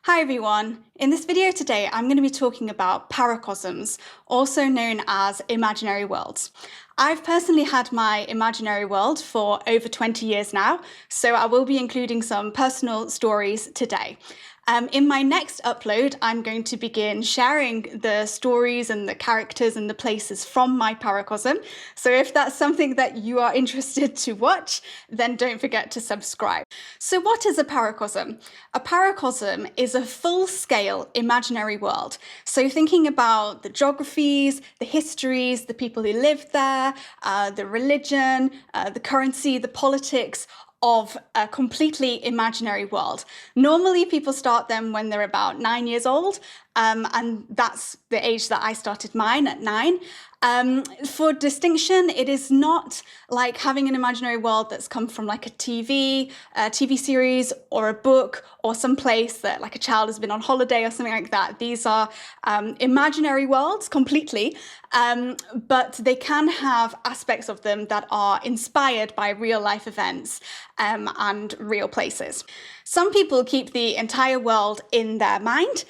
Hi everyone! In this video today, I'm going to be talking about paracosms, also known as imaginary worlds. I've personally had my imaginary world for over 20 years now, so I will be including some personal stories today. In my next upload, I'm going to begin sharing the stories and the characters and the places from my Paracosm. So if that's something that you are interested to watch, then don't forget to subscribe. So what is a Paracosm? A Paracosm is a full-scale imaginary world. So thinking about the geographies, the histories, the people who live there, the religion, the currency, the politics, of a completely imaginary world. Normally people start them when they're about 9 years old, and that's the age that I started mine, at 9. For distinction, it is not like having an imaginary world that's come from like a TV series or a book or some place that like a child has been on holiday or something like that. These are imaginary worlds completely, but they can have aspects of them that are inspired by real life events and real places. Some people keep the entire world in their mind,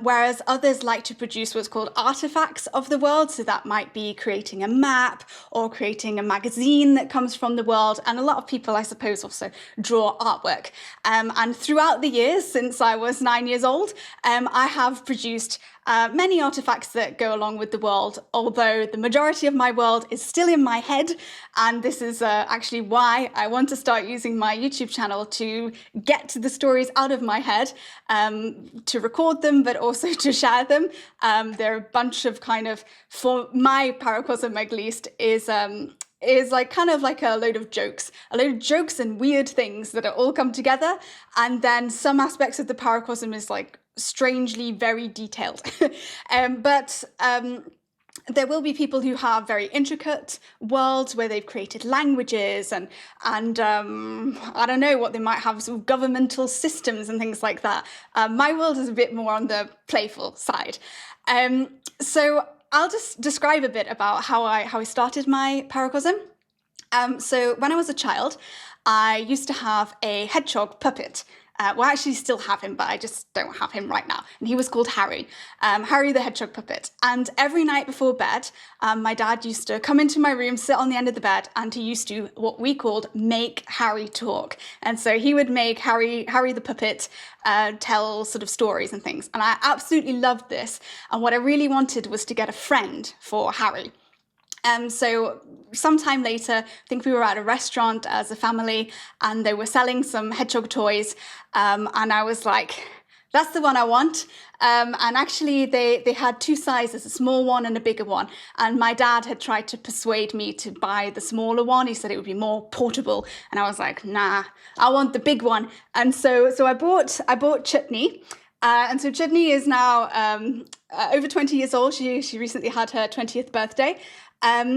whereas others like to produce what's called artifacts of the world. So that might be creating a map or creating a magazine that comes from the world. And a lot of people, I suppose, also draw artwork. And throughout the years, since I was 9 years old, I have produced many artifacts that go along with the world, although the majority of my world is still in my head. And this is actually why I want to start using my YouTube channel to get the stories out of my head, to record them, but also to share them. There are a bunch of for my Paracosm at least, is like kind of like a load of jokes and weird things that are all come together. And then some aspects of the Paracosm is like strangely very detailed. There will be people who have very intricate worlds where they've created languages and I don't know what they might have, sort of governmental systems and things like that. My world is a bit more on the playful side. So I'll just describe a bit about how I started my Paracosm. So when I was a child, I used to have a hedgehog puppet. Well, I actually still have him, but I just don't have him right now. And he was called Harry, Harry the hedgehog puppet. And every night before bed, my dad used to come into my room, sit on the end of the bed, and he used to what we called make Harry talk. And so he would make Harry the puppet tell sort of stories and things. And I absolutely loved this. And what I really wanted was to get a friend for Harry. So sometime later, I think we were at a restaurant as a family and they were selling some hedgehog toys. And I was like, that's the one I want. And actually they had two sizes, a small one and a bigger one. And my dad had tried to persuade me to buy the smaller one. He said it would be more portable. And I was like, nah, I want the big one. And so I bought Chutney. And so Chutney is now over 20 years old. She recently had her 20th birthday.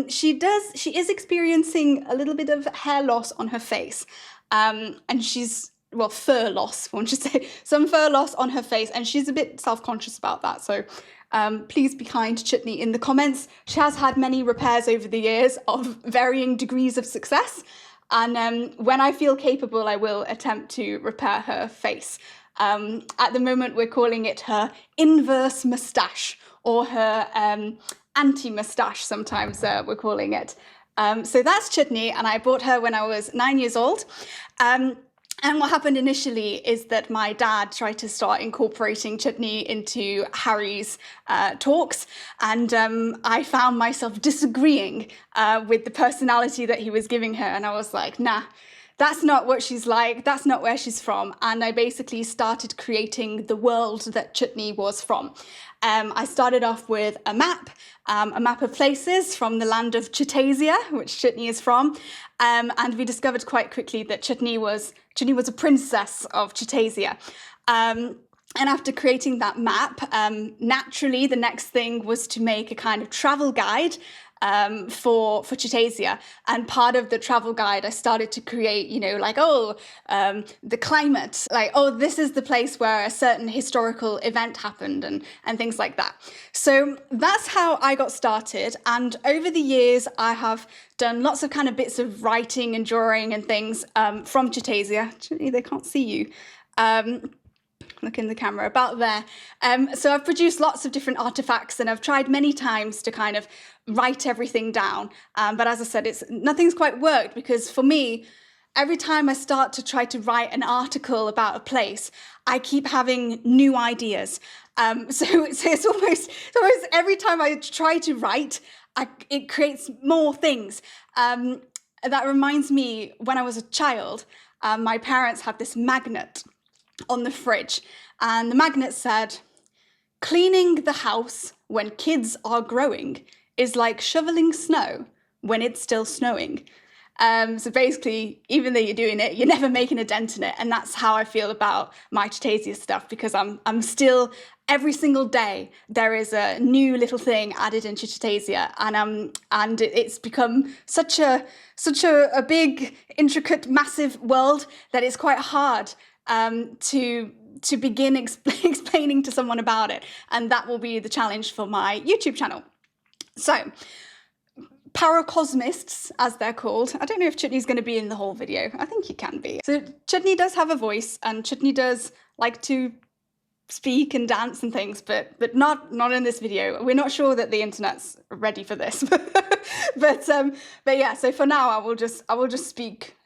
She is experiencing a little bit of hair loss on her face. And fur loss, one should say, some fur loss on her face. And she's a bit self-conscious about that. So please be kind to Chutney in the comments. She has had many repairs over the years of varying degrees of success. And when I feel capable, I will attempt to repair her face. At the moment, we're calling it her inverse moustache, or her anti-moustache, sometimes we're calling it. So that's Chutney, and I bought her when I was 9 years old. And what happened initially is that my dad tried to start incorporating Chutney into Harry's talks, and I found myself disagreeing with the personality that he was giving her, and I was like, nah, that's not what she's like, that's not where she's from. And I basically started creating the world that Chutney was from. I started off with a map of places from the land of Chutasia, which Chutney is from. And we discovered quite quickly that Chutney was a princess of Chutasia. And after creating that map, naturally the next thing was to make a kind of travel guide for Chutasia. And part of the travel guide, I started to create, the climate, like, oh, this is the place where a certain historical event happened and things like that. So that's how I got started. And over the years, I have done lots of kind of bits of writing and drawing and things from Chutasia. Actually, they can't see you. look in the camera, about there. So I've produced lots of different artifacts, and I've tried many times to kind of write everything down. But as I said, nothing's quite worked, because for me, every time I start to try to write an article about a place, I keep having new ideas. So it's almost every time I try to write, it creates more things. That reminds me, when I was a child, my parents had this magnet on the fridge, and the magnet said, "Cleaning the house when kids are growing is like shoveling snow when it's still snowing." So basically, even though you're doing it, you're never making a dent in it. And that's how I feel about my Chutasia stuff, because I'm still, every single day, there is a new little thing added into Chutasia, and it's become such a big, intricate, massive world that it's quite hard to begin explaining to someone about it. And that will be the challenge for my YouTube channel. So, Paracosmists, as they're called. I don't know if Chutney's going to be in the whole video. I think he can be. So Chutney does have a voice, and Chutney does like to speak and dance and things, but not in this video. We're not sure that the internet's ready for this. but yeah. So for now, I will just speak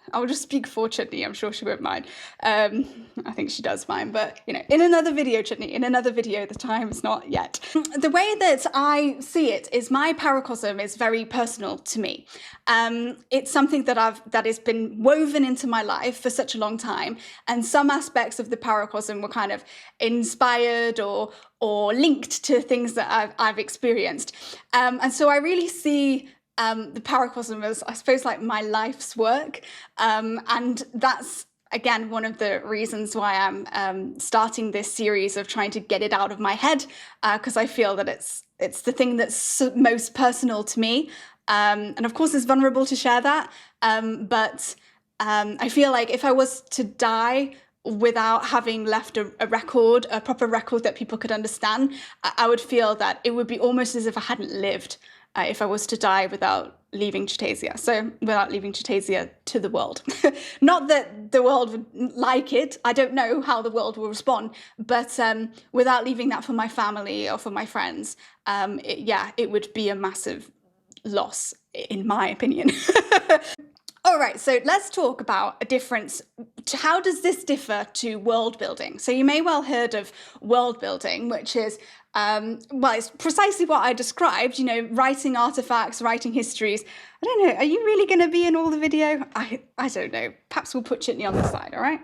for Chutney. I'm sure she won't mind. I think she does mind, but you know, in another video, Chutney, in another video, the time is not yet. The way that I see it is my Paracosm is very personal to me. It's something that has been woven into my life for such a long time, and some aspects of the Paracosm were kind of inspired or linked to things that I've experienced. And so I really see the Paracosm as, I suppose, like my life's work. And that's, again, one of the reasons why I'm starting this series of trying to get it out of my head, because I feel that it's the thing that's most personal to me. And of course, it's vulnerable to share that. But I feel like if I was to die without having left a proper record that people could understand, I would feel that it would be almost as if I hadn't lived. If I was to die without leaving Chutasia. So without leaving Chutasia to the world. Not that the world would like it. I don't know how the world will respond. But without leaving that for my family or for my friends, it would be a massive loss, in my opinion. All right, so let's talk about a difference. How does this differ to world building? So you may well heard of world building, which is, it's precisely what I described, you know, writing artifacts, writing histories. I don't know, are you really going to be in all the video? I don't know. Perhaps we'll put Chutney on the side, all right?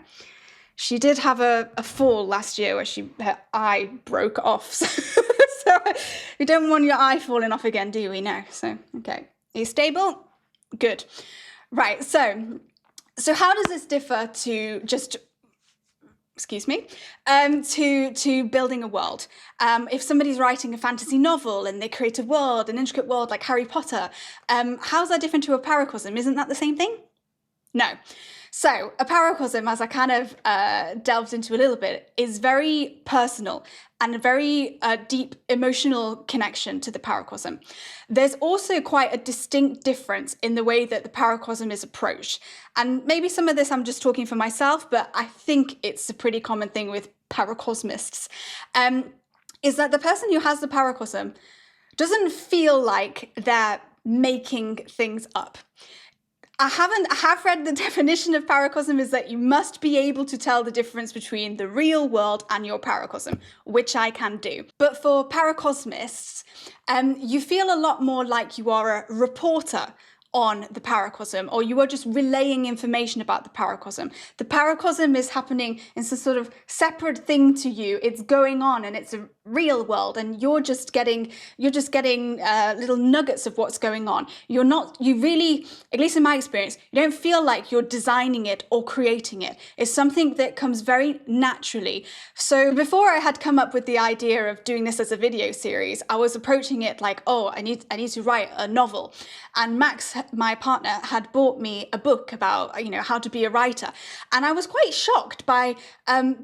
She did have a fall last year where her eye broke off. So we don't want your eye falling off again, do we? No. So, okay. Are you stable? Good. Right, so how does this differ to just, to building a world? If somebody's writing a fantasy novel and they create a world, an intricate world like Harry Potter, how's that different to a Paracosm? Isn't that the same thing? No. So a Paracosm, as I kind of delved into a little bit, is very personal and a very deep emotional connection to the Paracosm. There's also quite a distinct difference in the way that the Paracosm is approached. And maybe some of this I'm just talking for myself, but I think it's a pretty common thing with Paracosmists, is that the person who has the Paracosm doesn't feel like they're making things up. I have read the definition of Paracosm is that you must be able to tell the difference between the real world and your Paracosm, which I can do. But for Paracosmists, you feel a lot more like you are a reporter on the Paracosm, or you are just relaying information about the Paracosm. The Paracosm is happening in some sort of separate thing to you. It's going on and it's a real world, and you're just getting little nuggets of what's going on. You really, at least in my experience, you don't feel like you're designing it or creating it. It's something that comes very naturally. So before I had come up with the idea of doing this as a video series, I was approaching it like, oh, I need to write a novel. And Max, my partner, had bought me a book about, how to be a writer. And I was quite shocked by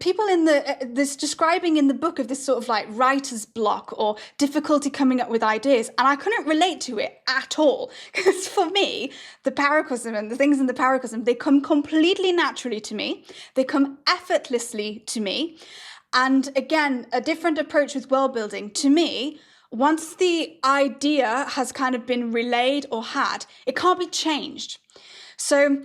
people in this describing in the book of this sort of like writer's block or difficulty coming up with ideas. And I couldn't relate to it at all. Because for me, the Paracosm and the things in the Paracosm, they come completely naturally to me. They come effortlessly to me. And again, a different approach with world building. To me, once the idea has kind of been relayed or had, it can't be changed. So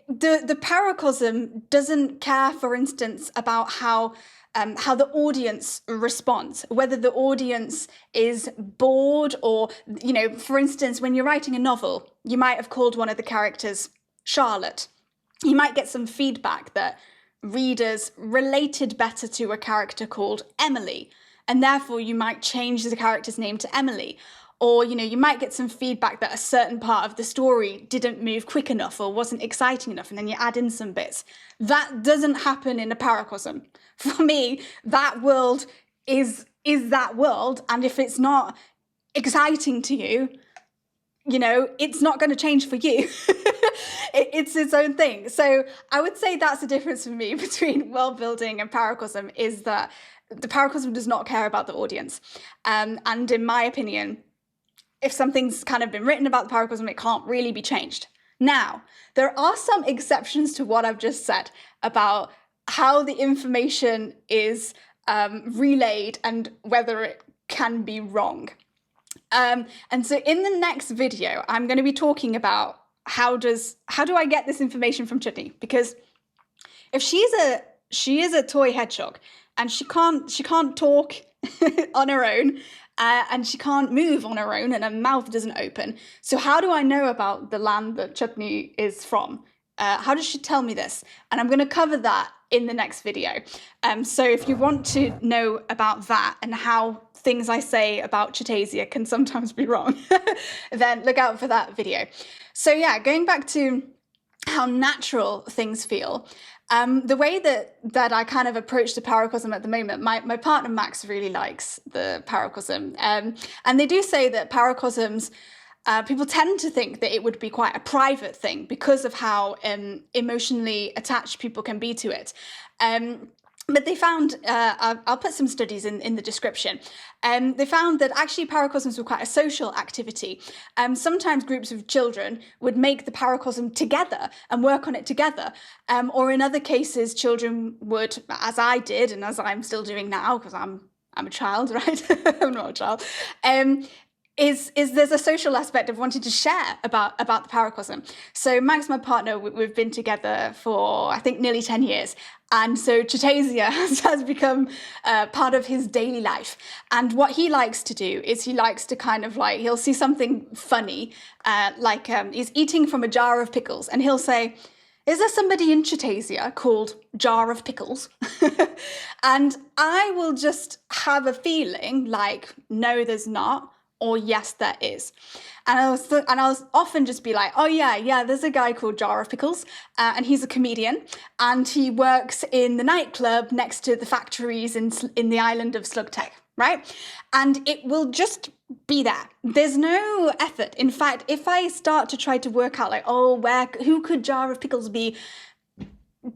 the Paracosm doesn't care, for instance, about how the audience responds, whether the audience is bored or, for instance, when you're writing a novel, you might have called one of the characters Charlotte. You might get some feedback that readers related better to a character called Emily, and therefore you might change the character's name to Emily. Or, you might get some feedback that a certain part of the story didn't move quick enough or wasn't exciting enough, and then you add in some bits. That doesn't happen in a Paracosm. For me, that world is that world, and if it's not exciting to you, it's not going to change for you. It's its own thing. So I would say that's the difference for me between world building and Paracosm, is that the Paracosm does not care about the audience. And in my opinion, if something's kind of been written about the Paracosm, it can't really be changed. Now, there are some exceptions to what I've just said about how the information is relayed and whether it can be wrong. And so in the next video, I'm going to be talking about how do I get this information from Chutney? Because if she is a toy hedgehog and she can't talk on her own, and she can't move on her own, and her mouth doesn't open. So how do I know about the land that Chutney is from? How does she tell me this? And I'm going to cover that in the next video. So if you want to know about that and how things I say about Chutasia can sometimes be wrong, then look out for that video. So yeah, going back to how natural things feel. The way that I kind of approach the Paracosm at the moment, my partner Max really likes the Paracosm. And they do say that Paracosms, people tend to think that it would be quite a private thing because of how emotionally attached people can be to it. But they found, I'll put some studies in the description, they found that actually Paracosms were quite a social activity. Sometimes groups of children would make the Paracosm together and work on it together. Or in other cases, children would, as I did and as I'm still doing now, because I'm a child, right? I'm not a child. Is there's a social aspect of wanting to share about the Paracosm. So Max, my partner, we've been together for, I think, nearly 10 years. And so Chutasia has become part of his daily life. And what he likes to do is he likes to kind of like, he'll see something funny, he's eating from a jar of pickles, and he'll say, is there somebody in Chutasia called Jar of Pickles? And I will just have a feeling like, no, there's not. Or yes, there is. And I'll often just be like, oh yeah, there's a guy called Jar of Pickles, and he's a comedian, and he works in the nightclub next to the factories in the island of Slugtech, right? And it will just be there. There's no effort. In fact, if I start to try to work out like, who could Jar of Pickles be,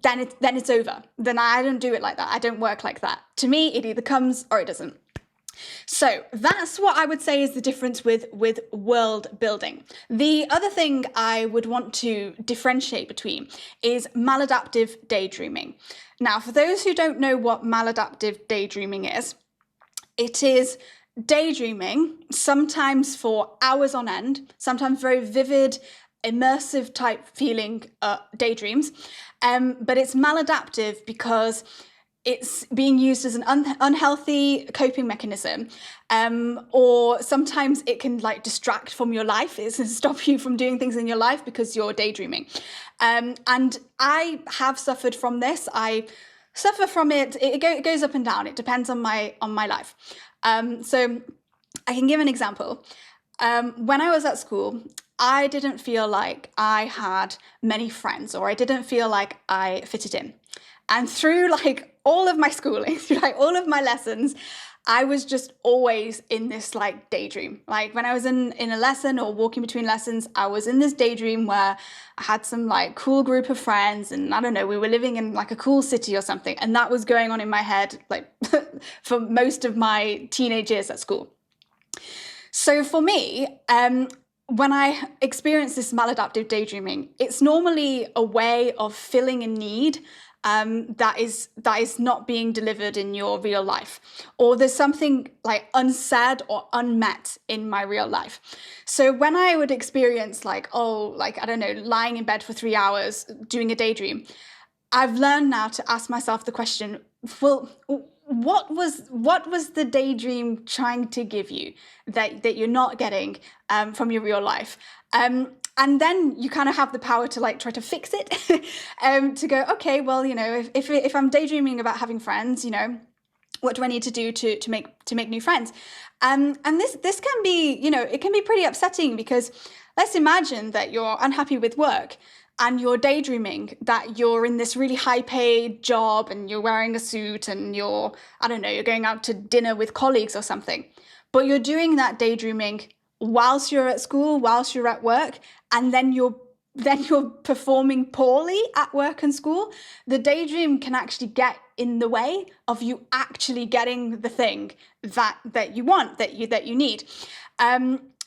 then it's over. Then I don't do it like that. I don't work like that. To me, it either comes or it doesn't. So that's what I would say is the difference with world building. The other thing I would want to differentiate between is maladaptive daydreaming. Now, for those who don't know what maladaptive daydreaming is, it is daydreaming, sometimes for hours on end, sometimes very vivid, immersive type feeling daydreams, but it's maladaptive because it's being used as an unhealthy coping mechanism, or sometimes it can like distract from your life. It can stop you from doing things in your life because you're daydreaming. And I have suffered from this. I suffer from it. It goes up and down. It depends on my life. So I can give an example. When I was at school, I didn't feel like I had many friends, or I didn't feel like I fitted in. And through like all of my schooling, through like all of my lessons, I was just always in this like daydream. Like when I was in a lesson or walking between lessons, I was in this daydream where I had some like cool group of friends, and I don't know, we were living in like a cool city or something. And that was going on in my head like for most of my teenage years at school. So for me, when I experience this maladaptive daydreaming, it's normally a way of filling a need that is not being delivered in your real life, or there's something like unsaid or unmet in my real life. So when I would experience like, I don't know, lying in bed for 3 hours doing a daydream, I've learned now to ask myself the question, well, what was the daydream trying to give you that you're not getting from your real life? And then you kind of have the power to like try to fix it, to go, okay, well, you know, if I'm daydreaming about having friends, you know, what do I need to do to make new friends? And this can be, you know, it can be pretty upsetting, because let's imagine that you're unhappy with work and you're daydreaming that you're in this really high paid job and you're wearing a suit and you're, I don't know, you're going out to dinner with colleagues or something. But you're doing that daydreaming whilst you're at school, whilst you're at work, and then you're performing poorly at work and school. The daydream can actually get in the way of you actually getting the thing that you want, that you need.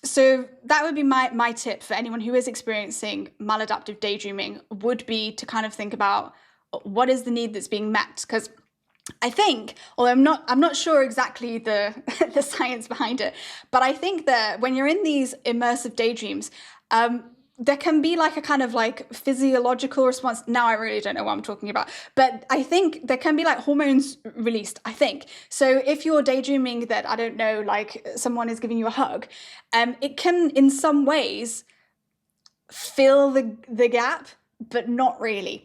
So that would be my tip for anyone who is experiencing maladaptive daydreaming, would be to kind of think about what is the need that's being met. Because I think, although I'm not sure exactly the the science behind it, but I think that when you're in these immersive daydreams, there can be like a kind of like physiological response. Now I really don't know what I'm talking about, but I think there can be like hormones released, I think. So if you're daydreaming that, I don't know, like someone is giving you a hug, it can in some ways fill the gap, but not really.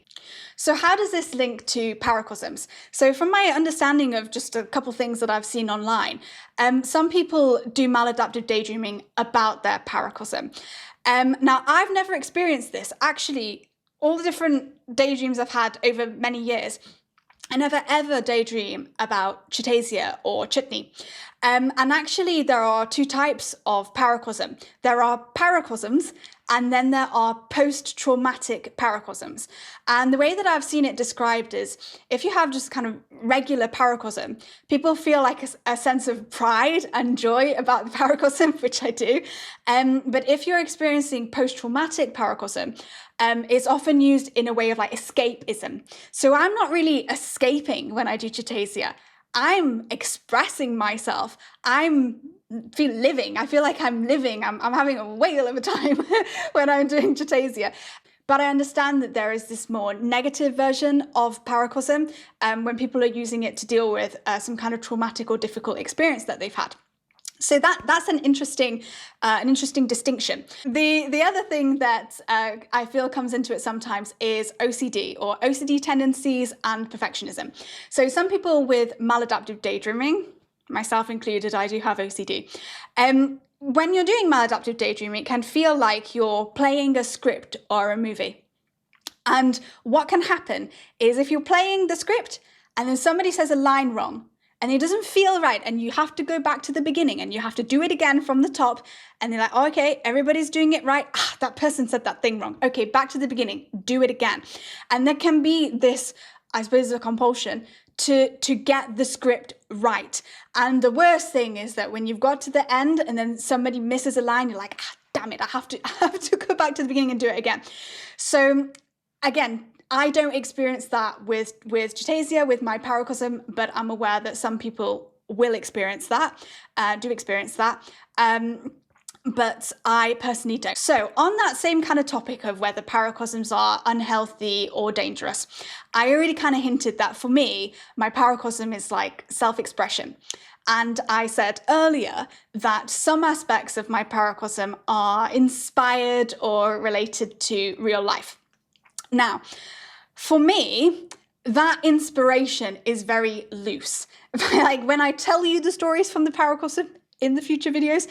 So how does this link to paracosms? So from my understanding of just a couple things that I've seen online, some people do maladaptive daydreaming about their paracosm. Now, I've never experienced this. Actually, all the different daydreams I've had over many years, I never ever daydream about Chutasia or chutney. And actually, there are two types of paracosm. There are paracosms, and then there are post-traumatic paracosms. And the way that I've seen it described is, if you have just kind of regular paracosm, people feel like a sense of pride and joy about the paracosm, which I do. But if you're experiencing post-traumatic paracosm, it's often used in a way of like escapism. So I'm not really escaping when I do Chutasia. I'm expressing myself. I feel like I'm living. I'm having a whale of a time when I'm doing Chutasia. But I understand that there is this more negative version of Paracosm when people are using it to deal with some kind of traumatic or difficult experience that they've had. So that's an interesting distinction. The other thing that I feel comes into it sometimes is OCD, or OCD tendencies and perfectionism. So some people with maladaptive daydreaming, myself included, I do have OCD. When you're doing maladaptive daydreaming, it can feel like you're playing a script or a movie. And what can happen is, if you're playing the script and then somebody says a line wrong, and it doesn't feel right, and you have to go back to the beginning and you have to do it again from the top, and they're like, oh, okay, everybody's doing it right. That person said that thing wrong. Okay, back to the beginning, do it again. And there can be this, I suppose, a compulsion to get the script right. And the worst thing is that when you've got to the end and then somebody misses a line, you're like, damn it, I have to go back to the beginning and do it again. So again, I don't experience that with Chutasia, with my Paracosm, but I'm aware that some people will experience that, do experience that. But I personally don't. So on that same kind of topic of whether Paracosms are unhealthy or dangerous, I already kind of hinted that for me, my Paracosm is like self-expression. And I said earlier that some aspects of my Paracosm are inspired or related to real life. Now, for me, that inspiration is very loose. Like when I tell you the stories from the Paracosm in the future videos,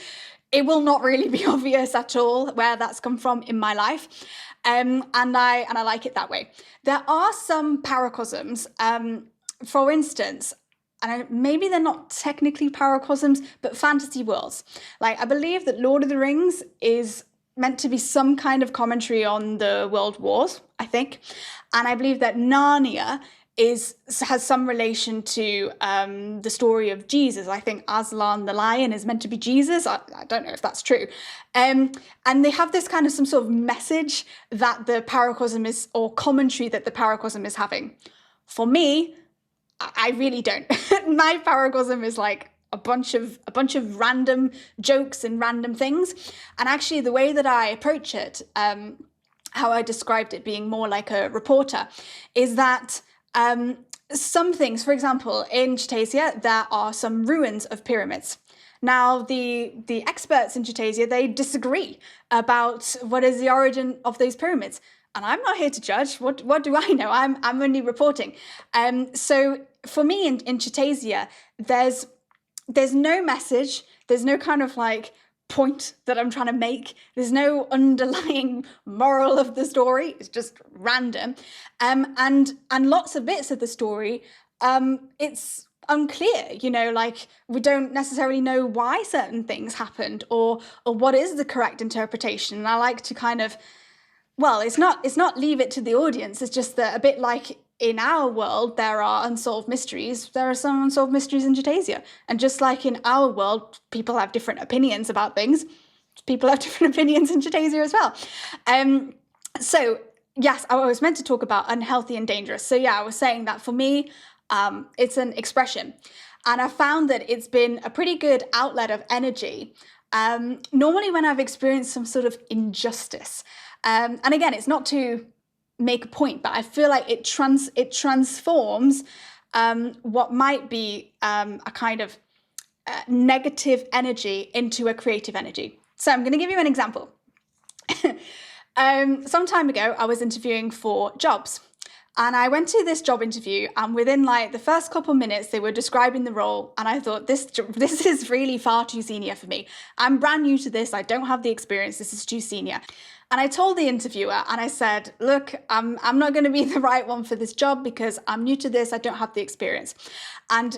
it will not really be obvious at all where that's come from in my life. And I like it that way. There are some Paracosms, for instance, and maybe they're not technically Paracosms, but fantasy worlds. Like I believe that Lord of the Rings is meant to be some kind of commentary on the world wars, I think. And I believe that Narnia has some relation to the story of Jesus. I think Aslan the lion is meant to be Jesus. I don't know if that's true. And they have this kind of some sort of message that the Paracosm is, or commentary that the Paracosm is having. For me, I really don't. My Paracosm is like a bunch of random jokes and random things. And actually the way that I approach it, how I described it being more like a reporter, is that some things, for example, in Chutasia, there are some ruins of pyramids. Now, the experts in Chutasia, they disagree about what is the origin of those pyramids. And I'm not here to judge. What do I know? I'm only reporting. So for me in Chutasia, there's no message. There's no kind of like point that I'm trying to make. There's no underlying moral of the story. It's just random. And lots of bits of the story, it's unclear, like we don't necessarily know why certain things happened or what is the correct interpretation. And I like to kind of, well, it's not leave it to the audience. It's just that a bit like in our world, there are unsolved mysteries. There are some unsolved mysteries in Chutasia. And just like in our world, people have different opinions about things. People have different opinions in Chutasia as well. So yes, I was meant to talk about unhealthy and dangerous. So yeah, I was saying that for me, it's an expression. And I found that it's been a pretty good outlet of energy. Normally when I've experienced some sort of injustice, and again, it's not to make a point, but I feel like it transforms what might be a kind of negative energy into a creative energy. So I'm going to give you an example. Some time ago, I was interviewing for jobs. And I went to this job interview, and within like the first couple minutes, they were describing the role. And I thought, this is really far too senior for me. I'm brand new to this. I don't have the experience. This is too senior. And I told the interviewer, and I said, look, I'm not going to be the right one for this job because I'm new to this. I don't have the experience. And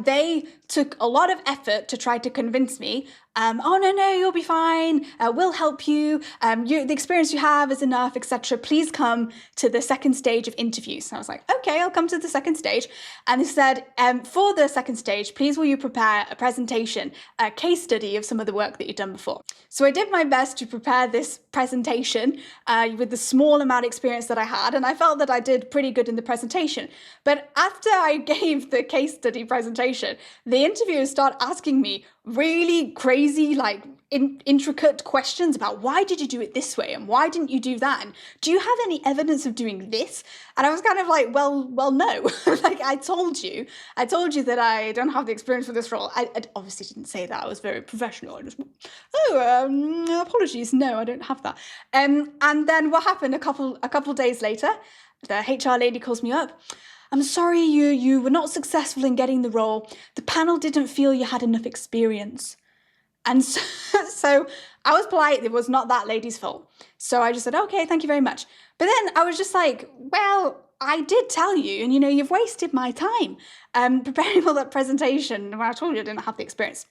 they took a lot of effort to try to convince me, oh, no, you'll be fine. We'll help you. The experience you have is enough, etc. Please come to the second stage of interviews. And I was like, okay, I'll come to the second stage. And they said, for the second stage, please will you prepare a presentation, a case study of some of the work that you've done before. So I did my best to prepare this presentation with the small amount of experience that I had. And I felt that I did pretty good in the presentation. But after I gave the case study presentation, the interviewers started asking me really crazy, like intricate questions about why did you do it this way and why didn't you do that, and do you have any evidence of doing this? And I was kind of like, well, no. Like I told you that I don't have the experience for this role. I obviously didn't say that. I was very professional. I just, apologies, no, I don't have that. And then what happened? A couple days later, the HR lady calls me up. I'm sorry, you were not successful in getting the role. The panel didn't feel you had enough experience. And so I was polite. It was not that lady's fault. So I just said, okay, thank you very much. But then I was just like, well, I did tell you, and you've wasted my time preparing for that presentation when I told you I didn't have the experience.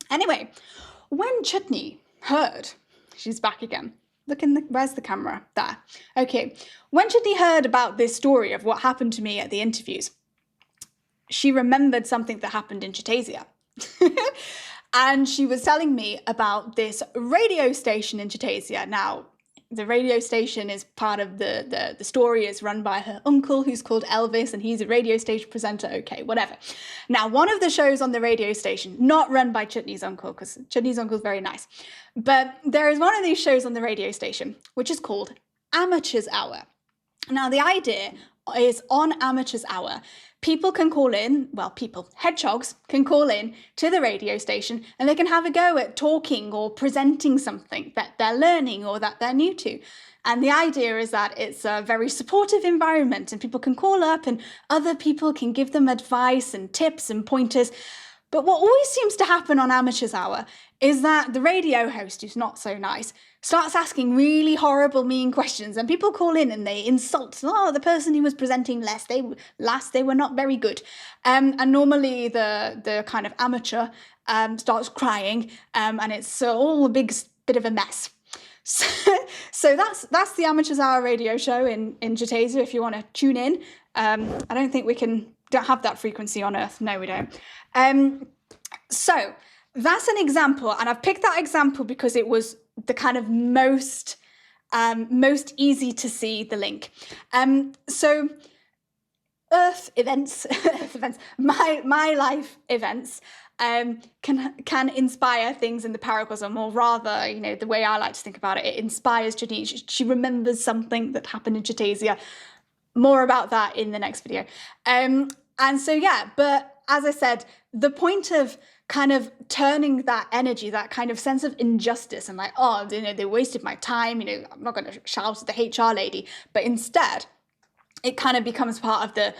Anyway, when Chutney heard, she's back again. Look where's the camera? There. Okay. When Chutney heard about this story of what happened to me at the interviews, she remembered something that happened in Chutasia. And she was telling me about this radio station in Chutasia. Now, the radio station is part of the story. It's run by her uncle, who's called Elvis, and he's a radio station presenter. Okay, whatever. Now, one of the shows on the radio station, not run by Chutney's uncle, because Chutney's uncle is very nice, but there is one of these shows on the radio station, which is called Amateur's Hour. Now, the idea is on Amateur's Hour, people can call in, hedgehogs can call in to the radio station and they can have a go at talking or presenting something that they're learning or that they're new to. And the idea is that it's a very supportive environment and people can call up and other people can give them advice and tips and pointers. But what always seems to happen on Amateur's Hour is that the radio host, who's not so nice, starts asking really horrible, mean questions, and people call in and they insult, the person who was presenting they were not very good. And normally the kind of amateur starts crying, and it's all a big bit of a mess. So that's the Amateur's Hour radio show in Chutasia, if you want to tune in. I don't think don't have that frequency on Earth. No, we don't. So that's an example, and I've picked that example because it was the kind of most easy to see the link. So Earth events, my life events, can inspire things in the Paracosm, or rather, you know, the way I like to think about it, it inspires Chutney. She remembers something that happened in Chutasia. More about that in the next video. And so, yeah, but as I said, the point of kind of turning that energy, that kind of sense of injustice and like, oh, you know, they wasted my time, you know, I'm not going to shout at the HR lady, but instead it kind of becomes part of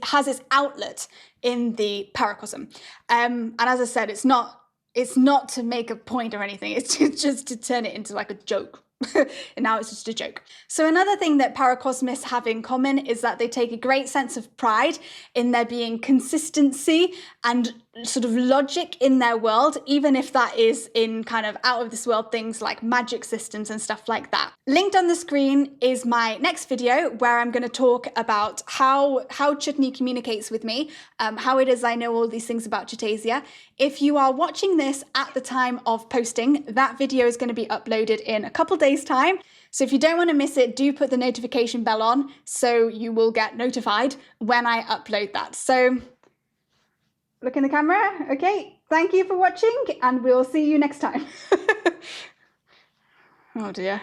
has its outlet in the Paracosm. And as I said, it's not to make a point or anything, it's just to turn it into like a joke. And now it's just a joke. So another thing that Paracosmists have in common is that they take a great sense of pride in there being consistency and sort of logic in their world, even if that is in kind of out of this world things like magic systems and stuff like that. Linked on the screen is my next video where I'm going to talk about how Chutney communicates with me, how it is I know all these things about Chutasia. If you are watching this at the time of posting, that video is going to be uploaded in a couple days' time. So if you don't want to miss it, do put the notification bell on so you will get notified when I upload that. So look in the camera. Okay, thank you for watching and we'll see you next time. Oh dear.